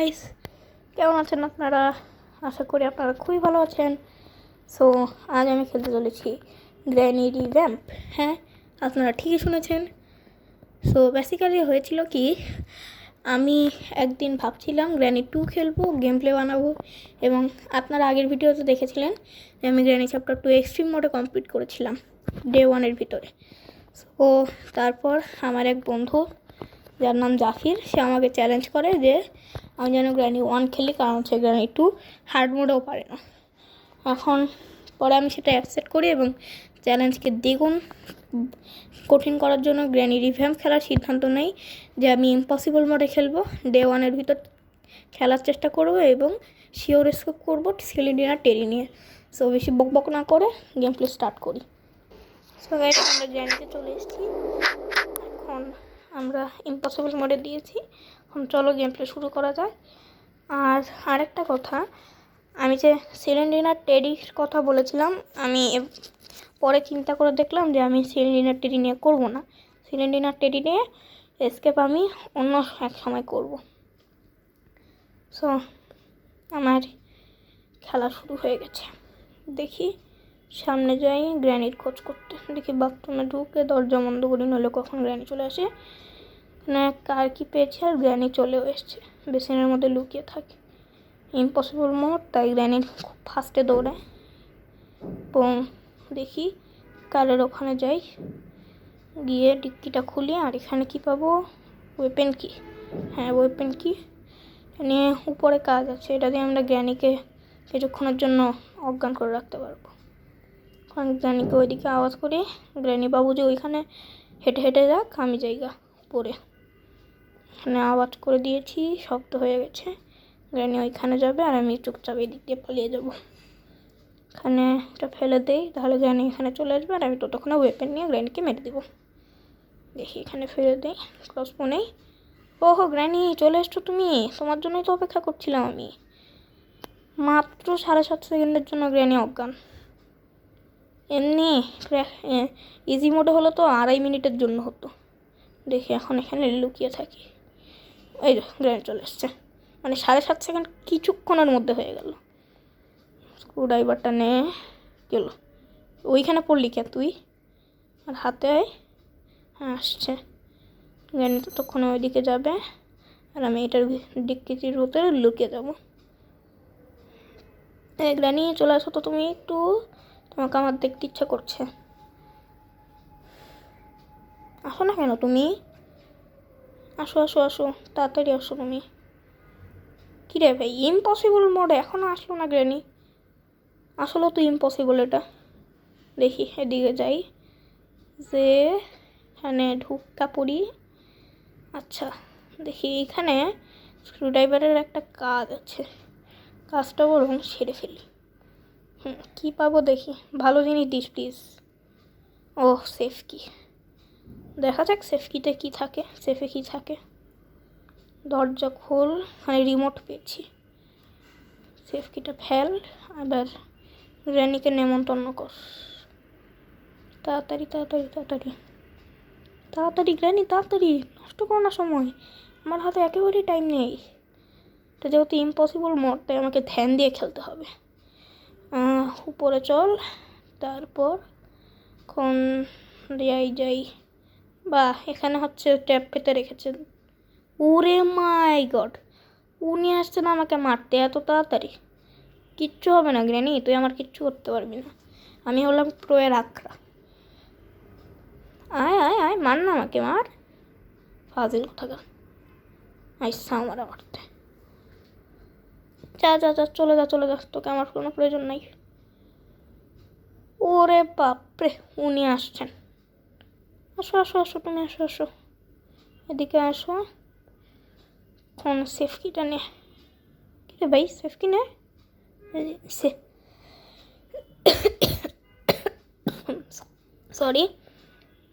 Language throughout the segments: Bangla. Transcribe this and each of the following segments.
গাইস, কেমন আছেন আপনারা? আশা করি আপনারা খুবই ভালো আছেন। সো আজ আমি খেলতে চলেছি গ্র্যানি রিভ্যাম্প। হ্যাঁ, আপনারা ঠিকই শুনেছেন। সো বেসিক্যালি হয়েছিল কি, আমি একদিন ভাবছিলাম গ্র্যানি 2 খেলবো, গেম প্লে বানাবো, এবং আপনারা আগের ভিডিওতে দেখেছিলেন যে আমি গ্র্যানি চ্যাপ্টার 2 এক্সট্রিম মোডে কমপ্লিট করেছিলাম ডে 1-এর ভিতরে। সো তারপর আমার এক বন্ধু, যার নাম জাফির, সে আমাকে চ্যালেঞ্জ করে যে আমি যেন গ্র্যানি 1 খেলি, কারণ হচ্ছে গ্র্যানি 2 হার্ড মোডেও পারে না। এখন পরে আমি সেটা অ্যাকসেপ্ট করি এবং চ্যালেঞ্জকে দ্বিগুণ কঠিন করার জন্য গ্র্যানি রিভ্যাম্প খেলার সিদ্ধান্ত নেই যে আমি ইম্পসিবল মোডে খেলবো, ডে 1-এর ভিতর খেলার চেষ্টা করবো এবং শিওর স্কোপ করবো সেলেন্ডিনা টেরি নিয়ে। সো বেশি বকবক না করে গেম প্লে স্টার্ট করি। সো গাইস, আমরা গ্র্যানিতে চলে এসেছি। এখন আমরা ইম্পসিবল মোডে দিয়েছি। এখন চলো গেম প্লে শুরু করা যায়। আর আরেকটা কথা, আমি যে সেলেন্ডিনা টেরির কথা বলেছিলাম, আমি পরে চিন্তা করে দেখলাম যে আমি সেলেন্ডিনা টেরি নিয়ে করবো না। সেলেন্ডিনা টেরি নিয়ে এসকেপ আমি অন্য এক সময় করব। সো আমার খেলা শুরু হয়ে গেছে। দেখি সামনে যাই গ্র্যানির খোঁজ করতে। দেখি বাথরুমে ঢুকে দরজা বন্ধ করি, নইলে কখন গ্র্যানি চলে আসে। না, কার কি পেয়েছে আর গ্র্যানি চলেও এসছে, বেসিনের মধ্যে লুকিয়ে থাকে। ইম্পসিবল মোড, তাই গ্র্যানি খুব ফাস্টে দৌড়ায়। এবং দেখি কারের ওখানে যাই, গিয়ে ডিক্কিটা খুলি। আর এখানে কি পাবো? ওয়েপেন কি? হ্যাঁ, ওয়েপেন কি নিয়ে উপরে কাজ আছে। এটা দিয়ে আমরা গ্র্যানিকে কিছুক্ষণের জন্য অজ্ঞান করে রাখতে পারবো। কারণ গ্র্যানিকে ওইদিকে আওয়াজ করি, গ্র্যানি বাবু যে ওইখানে হেঁটে হেঁটে যাক, আমি জায়গা পরে এখানে আওয়াজ করে দিয়েছি, শক্ত হয়ে গেছে। গ্র্যানি ওইখানে যাবে আর আমি চুপচাপ এদিক দিয়ে পালিয়ে যাবো। এখানে এটা ফেলে দেই, তাহলে গ্র্যানি এখানে চলে আসবে আর আমি ততক্ষণে ওয়েপেন নিয়ে গ্র্যানিকে মেরে দেবো। দেখি এখানে ফেলে দেই, ক্রসবো নেই। ওহো গ্র্যানি, চলে এসছো তুমি? তোমার জন্যই তো অপেক্ষা করছিলাম আমি। মাত্র 7.5 সেকেন্ডের জন্য গ্র্যানি অজ্ঞান। এমনি ইজি মোডে হলো তো 2.5 মিনিটের জন্য হতো। দেখি এখন এখানে লুকিয়ে থাকি। এই যে গ্র্যানি চলে এসছে, মানে 7.5 সেকেন্ড কিছুক্ষণের মধ্যে হয়ে গেল। স্ক্রুড্রাইভারটা নে গেল। ওইখানে পড়লি কে তুই? আর হাতে আয়। হ্যাঁ, আসছে। গ্র্যানি ততক্ষণে ওইদিকে যাবে আর আমি এটার ডিক্কিটির ভিতরে লুকিয়ে যাবো। গ্র্যানি চলে আসো তো তুমি একটু, তোমাকে আমার দেখতে ইচ্ছা করছে। আসো না কেন তুমি? আসো আসো আসো, তাড়াতাড়ি আসো তুমি। কিরে ভাই, ইম্পসিবল মোডে এখনো আসলো না গ্র্যানি? আসলে তো ইম্পসিবল এটা। দেখি এদিকে যাই, যে এখানে ঢুকা পড়ি। আচ্ছা, দেখি এখানে স্ক্রুড্রাইভারের একটা কাজ আছে, কাজটা বরং সেরে ফেলি। কী পাবো দেখি, ভালো জিনিস দিস প্লিজ। ও সেফ কি, দেখা যাক সেফ কিতে কী থাকে। সেফে কী থাকে? দরজা খোল, মানে রিমোট পেয়েছি। সেফ কিটা ফেল, আবার গ্র্যানিকে নেমন্তন্ন কর। তাড়াতাড়ি তাড়াতাড়ি তাড়াতাড়ি তাড়াতাড়ি গ্র্যানি, তাড়াতাড়ি, নষ্ট করো না সময়, আমার হাতে একেবারেই টাইম নেই। এটা যেহেতু ইম্পসিবল মোড, তাই আমাকে ধ্যান দিয়ে খেলতে হবে। উপরে চল, তারপর কোন যাই। বা এখানে হচ্ছে ট্যাপ পেতে রেখেছেন। ওরে মাই গড, উনি আসছেন আমাকে মারতে এত তাড়াতাড়ি? কিচ্ছু হবে না গ্র্যানি, তুই আমার কিচ্ছু করতে পারবি না। আমি হলাম প্রোয়ের আখড়া। আয় আয় আয়, মার না আমাকে, মার। ফাজিল কোথাকার, আইসা আমার মারতে। যা যা যা, চলে যা চলে যা, তোকে আমার কোনো প্রয়োজন নাই। ওরে বাপরে, উনি আসছেন। আসো আসো আসো, তুমি আসো আসো, এদিকে আসো। কোন সেফ কিটা নে? কিরে ভাই, সেফ কি নে? সরি,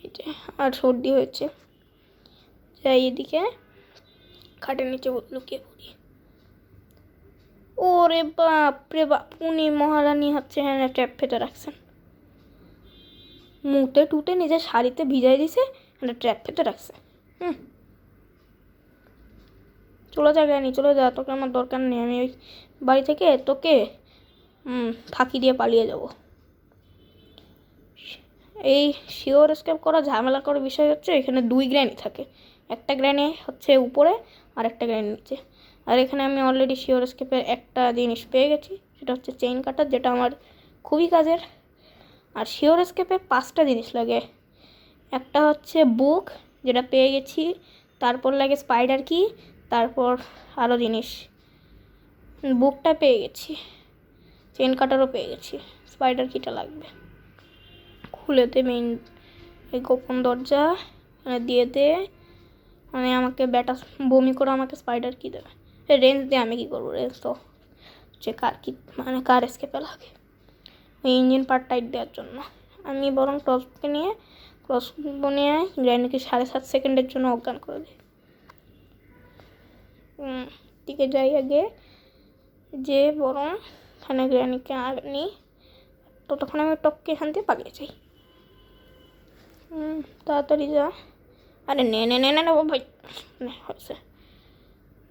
এটা আর সর্দি হয়েছে। যাই এদিকে, খাটের নিচে লুকিয়ে পড়ি। ওরে বাপরে বাপ, উনি মহারানী হচ্ছে হ্যাঁ ট্যাপ ফেটে রাখছেন। মুটে টুটে নিজের শাড়িতে ভিজাই দিছে, একটা ট্র্যাপ ফেটে রাখছে। চলে যা গ্র্যানি, চলে যা, তোকে আমার দরকার নেই। আমি ওই বাড়ি থেকে তোকে ফাঁকি দিয়ে পালিয়ে যাব। এই শিওর এসকেপ করা ঝামেলা করার বিষয় হচ্ছে এখানে 2 গ্র্যানি থাকে, একটা গ্র্যানি হচ্ছে উপরে আর একটা গ্র্যানি নিচে। আর এখানে আমি অলরেডি শিওর এসকেপের একটা জিনিস পেয়ে গেছি, সেটা হচ্ছে চেইন কাটার, যেটা আমার খুবই কাজের। আর শিওর এসকেপে 5টা জিনিস লাগে, একটা হচ্ছে বুক, যেটা পেয়ে গেছি, তারপর লাগে স্পাইডার কি, তারপর আরও জিনিস। বুকটা পেয়ে গেছি, চেইন কাটারও পেয়ে গেছি, স্পাইডার কিটা লাগবে। খুলে দে মেইন এই গোপন দরজা, দিয়ে দে। মানে আমাকে ব্যাটা বমি করে আমাকে স্পাইডার কি দেবে, রেঞ্জ দিয়ে আমি কী করবো? রেঞ্জ তো যে কার কি মানে কার এসকেপে লাগে, ওই ইঞ্জিন পার্ট টাইট দেওয়ার জন্য। আমি বরং ক্রসবোকে নিয়ে গ্র্যানিকে 7.5 সেকেন্ডের জন্য অজ্ঞান করে দিই। দিকে যাই আগে, যে বরং এখানে গ্র্যানিকে আনি, ততক্ষণ আমি টপকে এখান থেকে পালিয়ে যাই। তাড়াতাড়ি যা। আরে নে নে নে নে ও ভাই, হয়েছে।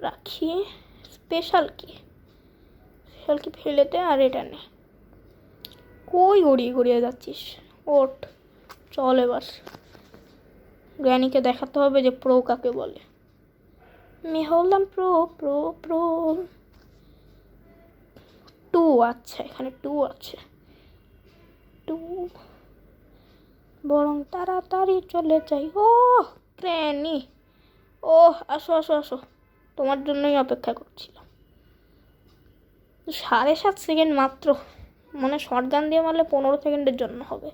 রাখি স্পেশাল কি ফেলে দে, আর এটা নে। কই গড়িয়ে গড়িয়ে যাচ্ছিস? ওঠ, চল এবার গ্র্যানিকে দেখাতে হবে যে প্রো কাকে বলে। আমি হলাম প্রো প্রো প্রো 2। আচ্ছা এখানে 2 আছে, 2 বরং তাড়াতাড়ি চলে যাই। ও গ্র্যানি, ও আসো আসো আসো, তোমার জন্যই অপেক্ষা করছিলাম। 7.5 সেকেন্ড মাত্র, মানে শর্টগান দিয়ে মারলে 15 সেকেন্ডের জন্য হবে।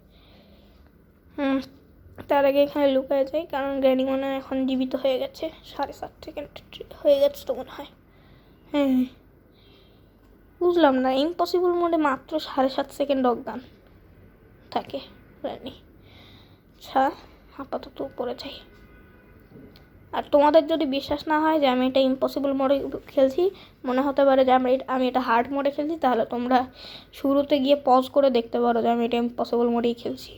তার আগে এখানে লুকায় যাই, কারণ গ্র্যানি মনে হয় এখন জীবিত হয়ে গেছে। 7.5 সেকেন্ড হয়ে গেছে তো মনে হয়। হ্যাঁ বুঝলাম না, ইম্পসিবল মোডে মাত্র 7.5 সেকেন্ড অজ্ঞান থাকে গ্র্যানি। আচ্ছা আপাতত উপরে যাই। আর তোমাদের যদি বিশ্বাস না হয় যে আমি এটা ইম্পসিবল মোডে খেলছি, মনে হতে পারে যে আমি এটা হার্ড মোডে খেলছি, তাহলে তোমরা শুরুতে গিয়ে পজ করে দেখতে পারো যে আমি এটা ইম্পসিবল মোডেই খেলছি।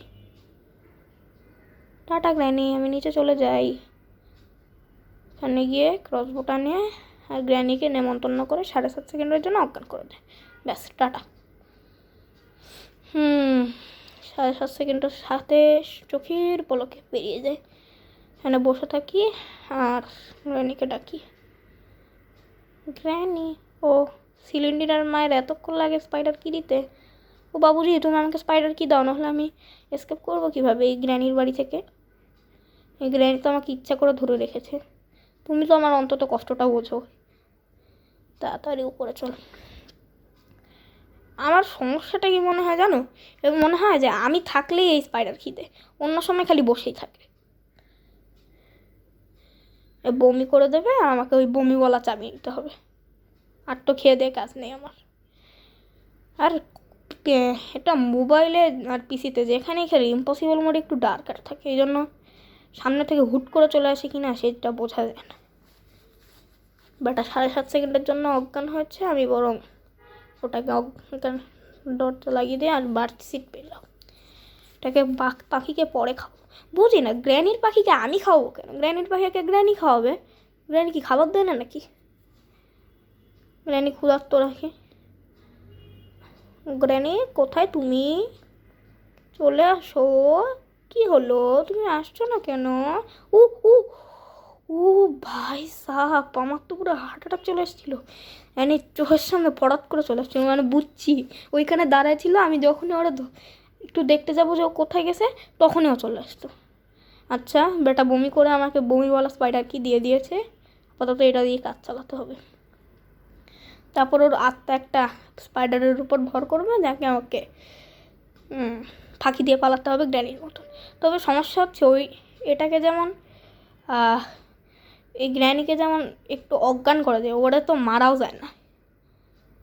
টাটা গ্র্যানি, আমি নিচে চলে যাই। এখানে গিয়ে ক্রসবোটা নিয়ে আর গ্র্যানিকে নেমন্তন্ন করে 7.5 সেকেন্ডের জন্য অজ্ঞান করে দেয়। ব্যাস টাটা। 7.5 সেকেন্ডের সাথে চোখের পলকে পেরিয়ে যায়। এখানে বসে থাকি আর গ্র্যানিকে ডাকি। গ্র্যানি, ও সিলিন্ডার মায়ের এতক্ষণ লাগে স্পাইডার কি দিতে? ও বাবুজি, তুমি আমাকে স্পাইডার কি দাও, নাহলে আমি এসকেপ করবো কীভাবে এই গ্র্যানির বাড়ি থেকে? এই গ্র্যানি তো আমাকে ইচ্ছা করে ধরে রেখেছে। তুমি তো আমার অন্তত কষ্টটা বোঝো। তাড়াতাড়ি উপরে চল। আমার সমস্যাটা কি মনে হয় জানো? এবং মনে হয় যে আমি থাকলেই এই স্পাইডার খিদে, অন্য সময় খালি বসেই থাকে। বমি করে দেবে আর আমাকে ওই বমিওয়ালা চাবিয়ে দিতে হবে, আর তো খেয়ে দিয়ে কাজ নেই আমার। আর এটা মোবাইলে আর পিসিতে যেখানেই খেলি ইম্পসিবল মোডে একটু ডার্কার থাকে, এই জন্য সামনে থেকে হুট করে চলে আসে কি না সেটা বোঝা যায় না। বেটা 7.5 সেকেন্ডের জন্য অজ্ঞান হয়েছে, আমি বরং ওটাকে অজ্ঞান দরজা লাগিয়ে দিয়ে আর বাড়তি সিট পেলাম। এটাকে পাখিকে পরে খাবো। বুঝি না গ্র্যানির পাখিকে আমি খাওয়াবো কেন? গ্র্যানির পাখিকে গ্র্যানি খাওয়াবে। গ্র্যানি কি খাবার দেয় না নাকি? গ্র্যানি ক্ষুধার্ত রাখে। গ্র্যানি কোথায় তুমি? চলে আসো। কি হলো, তুমি আসছো না কেন? উ উ ও ভাই সাহাব, আমার তো পুরো হার্ট অ্যাটাক চলে এসেছিলো। মানে চোখের সামনে পড়াত করে চলে এসেছিলো, মানে বুঝছি ওইখানে দাঁড়ায় ছিল, আমি যখনই ওরা একটু দেখতে যাবো যে ও কোথায় গেছে তখনই ও চলে আসতো। আচ্ছা বেটা বমি করে আমাকে বমিওয়ালা স্পাইডার কি দিয়ে দিয়েছে, আপাতত এটা দিয়ে কাজ চালাতে হবে। তারপর ওর আত্মা একটা স্পাইডারের উপর ভর করবে, যাকে আমাকে ফাঁকি দিয়ে পালাতে হবে গ্র্যানির মতন। তবে সমস্যা হচ্ছে ওই এটাকে যেমন এই গ্র্যানিকে যেমন একটু অজ্ঞান করা যায়, ওরা তো মারাও যায় না।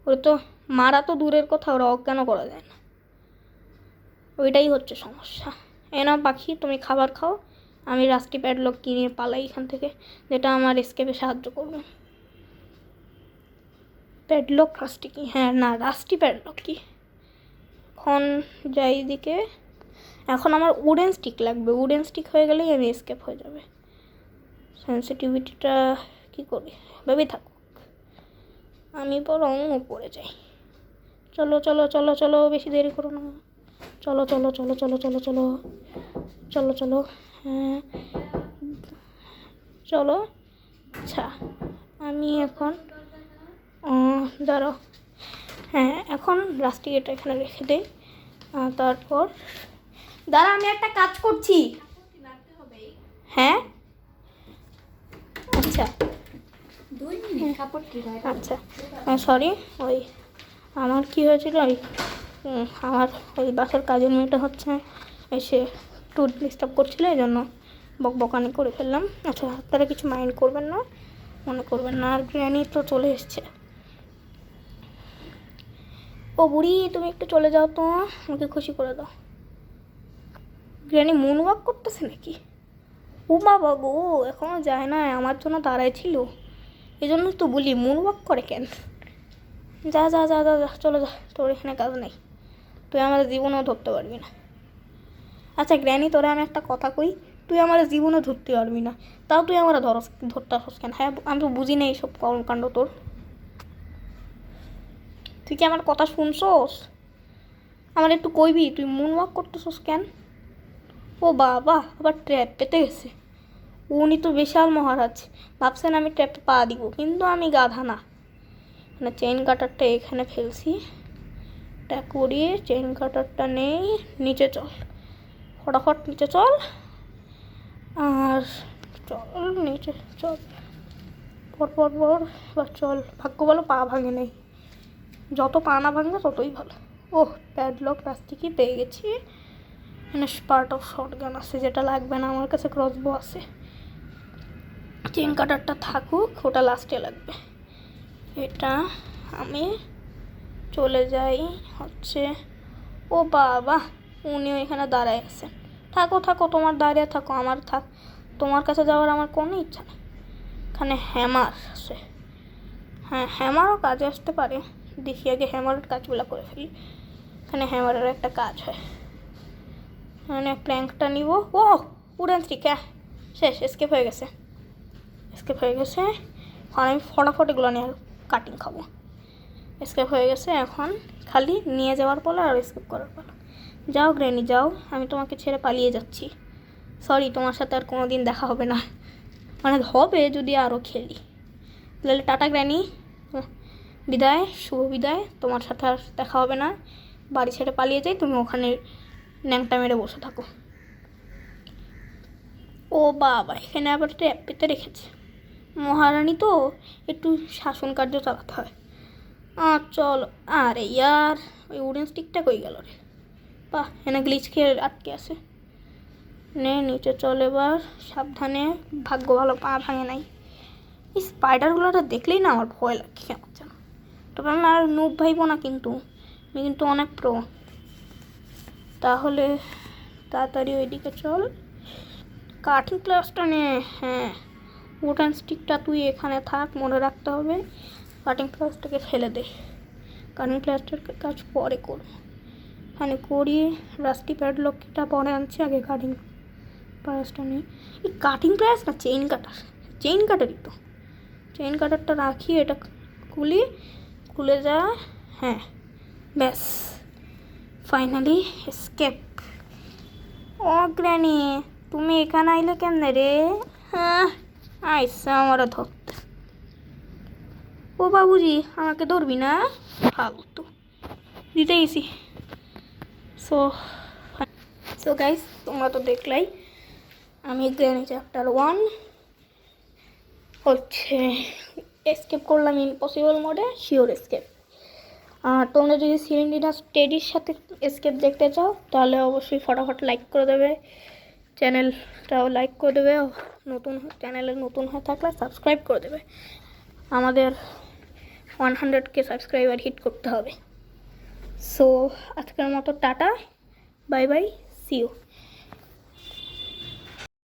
ওরা তো মারা তো দূরের কথা, ওরা অজ্ঞানও করা যায় না। ওইটাই হচ্ছে সমস্যা। না পাখি, তুমি খাবার খাও, আমি রাস্টি প্যাডলক কিনে পালাই এখান থেকে, যেটা আমার এসকেপে সাহায্য করবে। প্যাডলক রাস্টি কি? হ্যাঁ না, রাস্টি প্যাডলক কি? এখন যাই দিকে। এখন আমার উডেন স্টিক লাগবে, উডেন স্টিক হয়ে গেলেই আমি এসকেপ হয়ে যাবে। সেন্সিটিভিটিটা কী করি, ভেবে থাকুক। আমি বরং উপরে যাই। চলো চলো চলো চলো, বেশি দেরি করো না। চলো চলো চলো চলো চলো চলো চলো চলো। হ্যাঁ চলো। আচ্ছা আমি এখন দাঁড়াও। হ্যাঁ এখন রাস্টিকেটা এখানে রেখে দিই। তারপর দাঁড়া, আমি একটা কাজ করছি। হ্যাঁ আচ্ছা 2 মিনিট কাপড় কি হয়? আচ্ছা সরি, ওই আমার কী হয়েছিল, ওই আমার ওই বাসার কাজের মেয়েটা হচ্ছে এসে একটু ডিস্টার্ব করছিল, এই জন্য বকবকানি করে ফেললাম। আচ্ছা আপনারা কিছু মাইন্ড করবেন না, মনে করবেন না। আর গ্র্যানি তো চলে এসছে। ও বুড়ি, তুমি একটু চলে যাও তো, আমাকে খুশি করে দাও। গ্র্যানি মুন ওয়াক করতেছে নাকি? ও বাবা গো, এখনও যায় না, আমার জন্য দাঁড়ায় ছিল। এই জন্য তো বলি মুন ওয়াক করে কেন। যা যা যা যা যা, চলে যা, তোর এখানে কাজ নেই, তুই আমার জীবনেও ধরতে পারবি না। আচ্ছা গ্র্যানি, তোরা আমি একটা কথা কই, তুই আমার জীবনে ধরতে পারবি না, তাও তুই আমার ধরতে আসস কেন? হ্যাঁ আমি তো বুঝি না এইসব কর্মকাণ্ড তোর। তুই কি আমার কথা শুনছস? আমার একটু কইবি তুই মুন ওয়াক করতেছস কেন? ও বাবা, আবার ট্র্যাপ পেতে গেছে। উনি তো বিশাল মহারাজ, ভাবছেন আমি ট্র্যাপে পা দিব, কিন্তু আমি গাধা না। মানে চেইন কাটারটা এখানে ফেলছি, এটা করিয়ে চেইন কাটারটা নেই, নিচে চল, ফটাফট নিচে চল। আর চল নিচে চল, পর পর পর, এবার চল। ভাগ্য বলো পা ভাঙে নেই, যত পা না ভাঙবে ততই ভালো। ওহ প্যাডলক প্লাস্টিকই পেয়ে গেছি। এখানে পার্ট অফ শর্ট গান আছে, যেটা লাগবে না, আমার কাছে ক্রসবো আছে। চেন কাটারটা থাকুক, ওটা লাস্টে লাগবে। এটা আমি চলে যাই হচ্ছে। ও বাবা, উনিও এখানে দাঁড়ায় আছে। থাকো থাকো, তোমার দাঁড়িয়ে থাকো, আমার থাক, তোমার কাছে যাওয়ার আমার কোনো ইচ্ছা নেই। এখানে হ্যামার আছে, হ্যাঁ হ্যামারও কাজে আসতে পারে, দেখি আগে হ্যামারের কাজগুলো করে ফেলি। এখানে হ্যামারের একটা কাজ হয়, মানে প্ল্যাঙ্কটা নিব। ও উড়ান স্টিক, হ্যাঁ শেষ, এসকেপ হয়ে গেছে, এসকেপ হয়ে গেছে। এখন আমি ফটাফট এগুলো নিয়ে কাটিং খাবো। এসকেপ হয়ে গেছে, এখন খালি নিয়ে যাওয়ার পালা আর এসকেপ করার পালা। যাও গ্র্যানি যাও, আমি তোমাকে ছেড়ে পালিয়ে যাচ্ছি। সরি, তোমার সাথে আর কোনো দিন দেখা হবে না, মানে হবে যদি আরও খেলি। তাহলে টাটা গ্র্যানি, বিদায়, শুভ বিদায়, তোমার সাথে আর দেখা হবে না। বাড়ি ছেড়ে পালিয়ে যাই, তুমি ওখানে ন্যাংটা মেরে বসে থাকো। ও বাবা, এখানে আবার ট্র্যাপ পেতে রেখেছে। মহারানী তো, একটু শাসন কার্য চালাতে হয়। চল। আরে ইয়ার, ওই উডেন স্টিকটা কই গেল রে? বাহ, এখানে গ্লিচ খেয়ে আটকে আছে। নে নিচে চল এবার, সাবধানে, ভাগ্য ভালো পা ভাঙে নাই। এই স্পাইডারগুলো দেখলেই না আমার ভয় লাগে কেমন যেন। তবে আমি আর নুব ভাইব না, কিন্তু আমি কিন্তু অনেক প্রো। তাহলে তাড়াতাড়ি ওইদিকে চল, কাটিং প্লাসটা নে। হ্যাঁ উডেন স্টিকটা তুই এখানে থাক, মনে রাখতে হবে। কাটিং প্লাসটাকে ফেলে দে, কাটিং প্লাসটার কাজ পরে করবো। এখানে করিয়ে রাস্টি প্যাডলকটা পরে আনছি, আগে কাটিং প্লাসটা নেই। এই কাটিং প্লাস না চেইন কাটার, চেইন কাটারই তো, চেইন কাটারটা রাখি, এটা খুলি, খুলে যা। হ্যাঁ ব্যাস, ফাইনালি এসকেপ। ও গ্র্যানি, তুমি এখানে আইলে কেমনে রে? হ্যাঁ আইসা আমারও ধরতে। ও বাবুজি, আমাকে ধরবি না, ফালতু, দিতে গেছি। সো সো গাইস, তোমরা তো দেখলাই আমি গ্র্যানি চ্যাপ্টার 1 হচ্ছে এসকেপ করলাম ইম্পসিবল মোডে, শিওর এসকেপ। আর তোমরা যদি সিলিন্ডিনা স্টেডির সাথে এসকেপ দেখতে চাও, তাহলে অবশ্যই ফটাফট লাইক করে দেবে, চ্যানেলটাও লাইক করে দেবে, নতুন চ্যানেলে নতুন হয়ে থাকলে সাবস্ক্রাইব করে দেবে। আমাদের 100K সাবস্ক্রাইবার হিট করতে হবে। সো আজকের মতো tata, bye bye, see you.